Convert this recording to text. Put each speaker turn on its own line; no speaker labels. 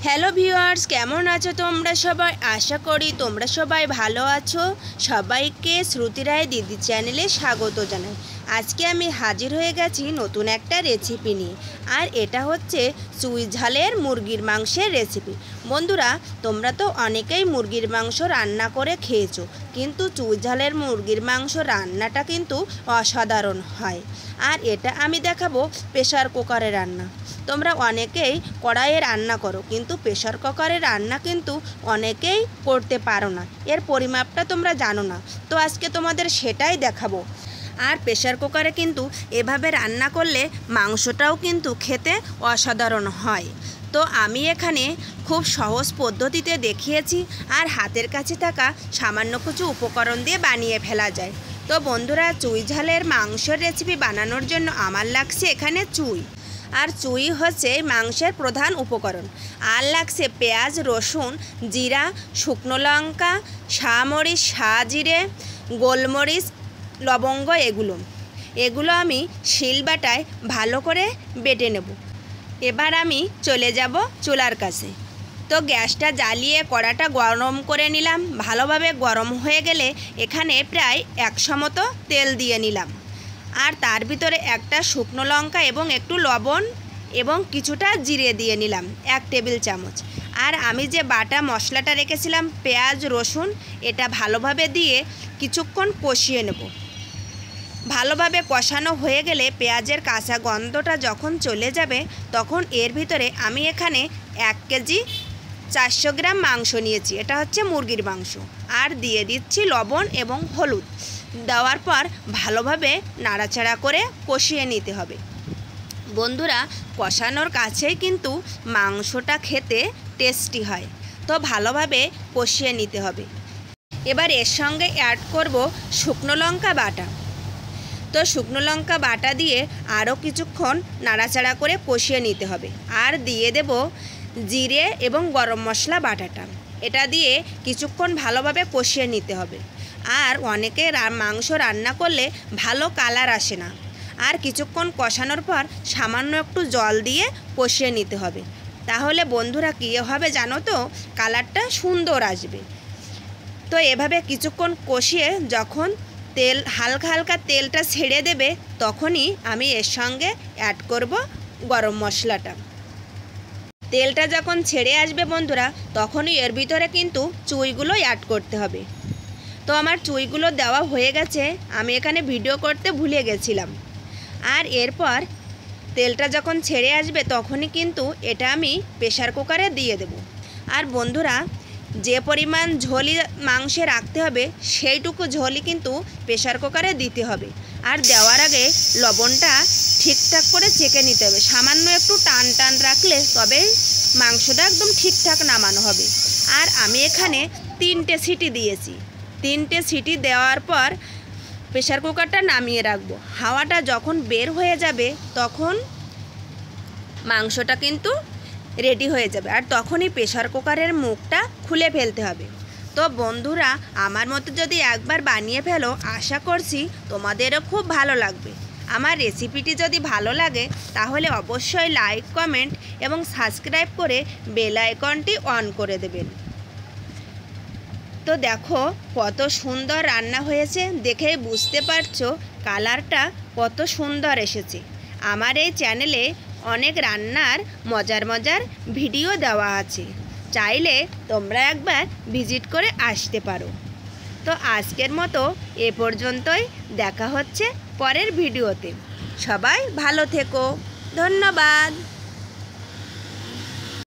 Hello viewers, কেমন আছো তোমরা সবাই? আশা করি তোমরা সবাই ভালো আছো। সবাইকে শ্রুতি রায় দিদি চ্যানেলে স্বাগত জানাই। আজকে আমি হাজির হয়ে গেছি নতুন একটা রেসিপি নিয়ে, আর এটা হচ্ছে চুই ঝালের মুরগির মাংসের রেসিপি। বন্ধুরা, তোমরা তো অনেকেই মুরগির মাংস রান্না করে খেয়েছো, কিন্তু চুই ঝালের মুরগির মাংস রান্নাটা কিন্তু অসাধারণ হয়। আর এটা আমি দেখাবো প্রেসার কুকারে রান্না। তোমরা অনেকেই কড়াইয়ে রান্না করো, কিন্তু প্রেসার কুকারে রান্না কিন্তু অনেকেই করতে পারো না, এর পরিমাপটা তোমরা জানো না। তো আজকে তোমাদের সেটাই দেখাবো। আর প্রেসার কুকারে কিন্তু এভাবে রান্না করলে মাংসটাও কিন্তু খেতে অসাধারণ হয়। তো আমি এখানে খুব সহজ পদ্ধতিতে দেখিয়েছি, আর হাতের কাছে থাকা সামান্য কিছু উপকরণ দিয়ে বানিয়ে ফেলা যায়। তো বন্ধুরা, চুই ঝালের মাংসের রেসিপি বানানোর জন্য আমার লাগছে এখানে চুই, আর চুই হচ্ছে মাংসের প্রধান উপকরণ। আর লাগছে পেঁয়াজ, রসুন, জিরা, শুকনো লঙ্কা, শামরিচ, সাজিরে, গোলমরিচ, লবঙ্গ, এগুলো আমি শিলবাটায় ভালো করে বেটে নেব। এবার আমি চলে যাব চুলার কাছে। তো গ্যাসটা জ্বালিয়ে কড়াটা গরম করে নিলাম। ভালোভাবে গরম হয়ে গেলে এখানে প্রায় 100 মতো তেল দিয়ে নিলাম, আর তার ভিতরে একটা শুকনো লঙ্কা এবং একটু লবণ এবং কিছুটা জিরে দিয়ে নিলাম, 1 টেবিল চামচ। আর আমি যে বাটা মশলাটা রেখেছিলাম পেঁয়াজ, রসুন, এটা ভালোভাবে দিয়ে কিছুক্ষণ কষিয়ে নেব। ভালোভাবে কষানো হয়ে গেলে পেঁয়াজের কাঁচা গন্ধটা যখন চলে যাবে, তখন এর ভিতরে আমি এখানে 1 কেজি 400 গ্রাম মাংস নিয়েছি, এটা হচ্ছে মুরগির মাংস, আর দিয়ে দিচ্ছি লবণ এবং হলুদ। দেওয়ার পর ভালোভাবে নাড়াচাড়া করে কষিয়ে নিতে হবে। বন্ধুরা, কষানোর কাছেই কিন্তু মাংসটা খেতে টেস্টি হয়। তো ভালোভাবে কষিয়ে নিতে হবে। এবার এর সঙ্গে অ্যাড করব শুকনো লঙ্কা বাটা। তো শুকনো লঙ্কা বাটা দিয়ে আরও কিছুক্ষণ নাড়াচাড়া করে কষিয়ে নিতে হবে। আর দিয়ে দেব জিরে এবং গরম মশলা বাটাটা, এটা দিয়ে কিছুক্ষণ ভালোভাবে কষিয়ে নিতে হবে। আর অনেকে মাংস রান্না করলে ভালো কালার আসে না, আর কিছুক্ষণ কষানোর পর সামান্য একটু জল দিয়ে কষিয়ে নিতে হবে। তাহলে বন্ধুরা কী হবে জানো তো, কালারটা সুন্দর আসবে। তো এভাবে কিছুক্ষণ কষিয়ে যখন তেল হালকা হালকা তেলটা ছেড়ে দেবে, তখনই আমি এর সঙ্গে অ্যাড করব গরম মশলাটা। তেলটা যখন ছেড়ে আসবে বন্ধুরা, তখনই এর ভিতরে কিন্তু চুইগুলো অ্যাড করতে হবে। তো আমার চুইগুলো দেওয়া হয়ে গেছে, আমি এখানে ভিডিও করতে ভুলে গেছিলাম। আর এরপর তেলটা যখন ছেড়ে আসবে, তখনই কিন্তু এটা আমি প্রেসার কুকারে দিয়ে দেব। আর বন্ধুরা, যে পরিমাণ ঝোলই মাংসে রাখতে হবে, সেইটুকু ঝোলই কিন্তু প্রেসার কুকারে দিতে হবে। আর দেওয়ার আগে লবণটা ঠিকঠাক করে চেখে নিতে হবে। সামান্য একটু টান টান রাখলে তবেই মাংসটা একদম ঠিকঠাক নামানো হবে। আর আমি এখানে 3টে সিটি দিয়েছি। 3টে সিটি দেওয়ার পর প্রেসার কুকারটা নামিয়ে রাখবো। হাওয়াটা যখন বের হয়ে যাবে, তখন মাংসটা কিন্তু রেডি হয়ে যাবে, আর তখনই প্রেসার কুকারের মুখটা খুলে ফেলতে হবে। তো বন্ধুরা, আমার মতো যদি একবার বানিয়ে ফেলো, আশা করছি তোমাদেরও খুব ভালো লাগবে। আমার রেসিপিটি যদি ভালো লাগে, তাহলে অবশ্যই লাইক, কমেন্ট এবং সাবস্ক্রাইব করে বেল আইকনটি অন করে দেবেন। তো দেখো কত সুন্দর রান্না হয়েছে, দেখে বুঝতে পারছো কালারটা কত সুন্দর এসেছে। আমার এই চ্যানেলে অনেক রান্নার মজার মজার ভিডিও দেওয়া আছে, চাইলে তোমরা একবার ভিজিট করে আসতে পারো। তো আজকের মতো এ পর্যন্তই, দেখা হচ্ছে পরের ভিডিওতে। সবাই ভালো থেকো, ধন্যবাদ।